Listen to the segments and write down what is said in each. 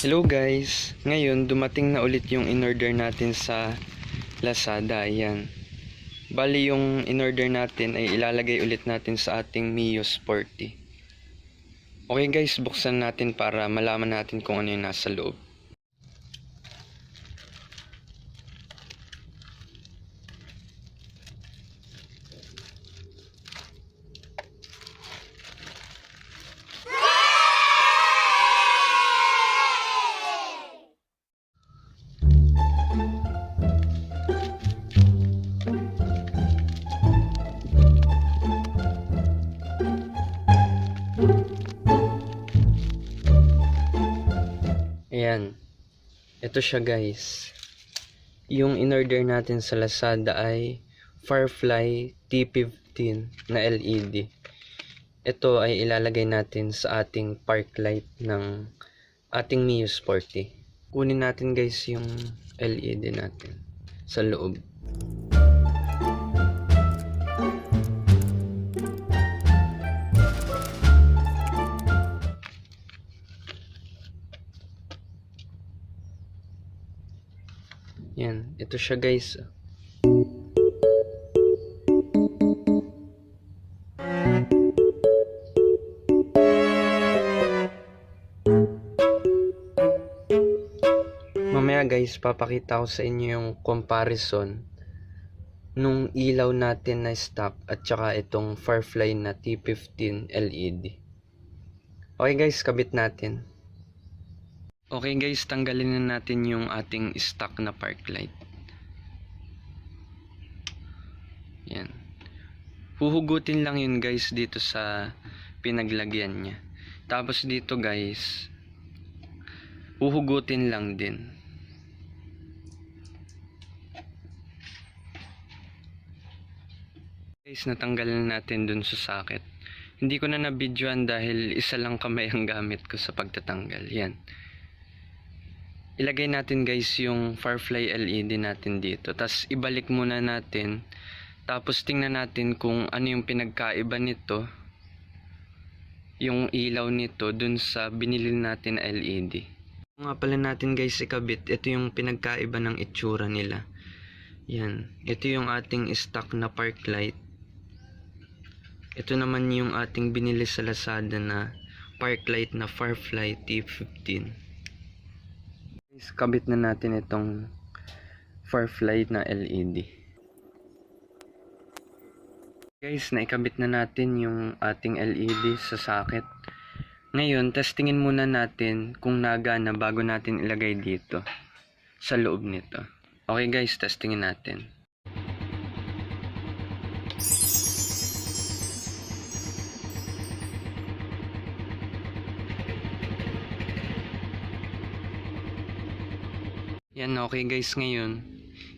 Hello guys, ngayon dumating na ulit yung in-order natin sa Lazada. Ayan, bali yung in-order natin ay ilalagay ulit natin sa ating Mio Sporty. Okay guys, buksan natin para malaman natin kung ano yung nasa loob. Ayan, ito siya guys. Yung in-order natin sa Lazada ay Firefly T15 na LED. Ito ay ilalagay natin sa ating Parklight ng ating Mio Sporty. Kunin natin guys yung LED natin sa loob. Yan, ito siya guys. Mamaya guys, papakita ko sa inyo yung comparison nung ilaw natin na stock at saka itong Firefly na T15 LED. Okay guys, kabit natin. Okay guys, tanggalin na natin yung ating stock na Parklight. Yan. Huhugutin lang yun guys dito sa pinaglagyan niya. Tapos dito guys, huhugutin lang din. Guys, natanggalan natin dun sa socket. Hindi ko na na-videoan dahil isa lang kamay ang gamit ko sa pagtatanggal. Yan. Ilagay natin guys yung Firefly LED natin dito. Tapos ibalik muna natin. Tapos tingnan natin kung ano yung pinagkaiba nito. Yung ilaw nito dun sa binili natin LED. Kung nga pala natin guys ikabit, ito yung pinagkaiba ng itsura nila. Yan. Ito yung ating stock na Parklight. Ito naman yung ating binili sa Lazada na Parklight na Firefly T15. Kabit na natin itong Firefly na LED. Guys, naikabit na natin yung ating LED sa socket. Ngayon, testingin muna natin kung nagana bago natin ilagay dito sa loob nito. Okay guys, testingin natin. Yan, okay guys, ngayon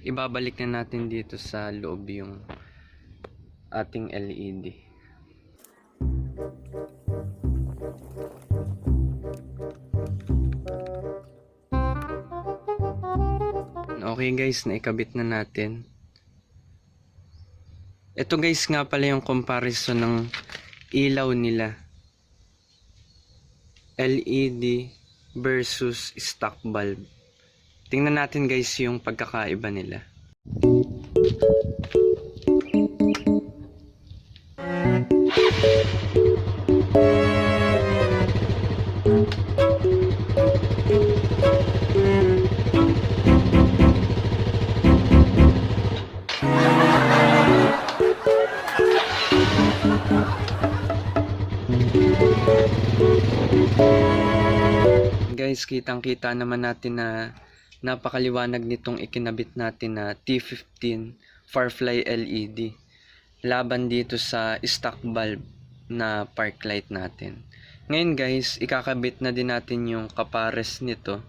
ibabalik na natin dito sa loob yung ating LED. Okay guys, naikabit na natin. Ito guys nga pala yung comparison ng ilaw nila. LED versus stock bulb. Tingnan natin guys yung pagkakaiba nila. Guys, kitang-kita naman natin na napakaliwanag nitong ikinabit natin na T15 Firefly LED laban dito sa stock bulb na Parklight natin. Ngayon guys, ikakabit na din natin yung kapares nito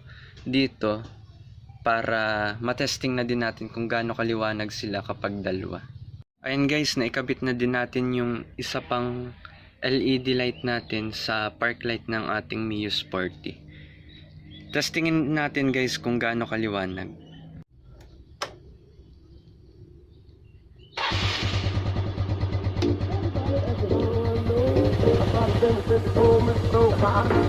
dito para matesting na din natin kung gaano kaliwanag sila kapag dalawa. Ayun guys, naikabit na din natin yung isa pang LED light natin sa Parklight ng ating Mio Sporty. Testingin natin guys kung gaano kaliwanag.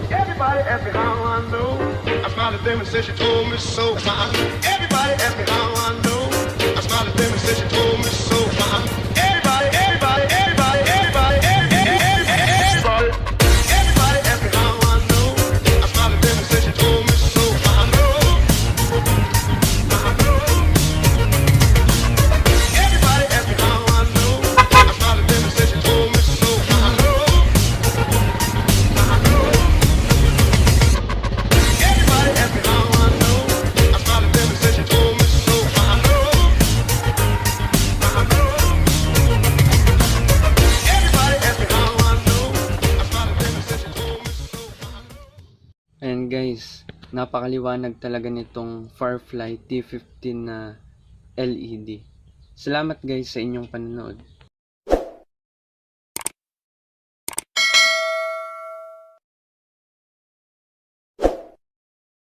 Everybody Everybody asked me how I know. I smiled at them and said she told me so. Everybody asked me how I know. I smiled at them and said she told me so. Everybody, everybody, everybody, everybody, everybody, everybody asked me how I know. I smiled at them and said she told me so. I know. Everybody asked me how I know. I smiled at them and said she told me so. I know. Everybody asked me how I know. I smiled at them and said she told me so. I know. Everybody asked me how I know. I smiled at them and said she told me so. And guys, napakaliwanag talaga nitong Firefly T15 na LED. Salamat guys sa inyong panonood.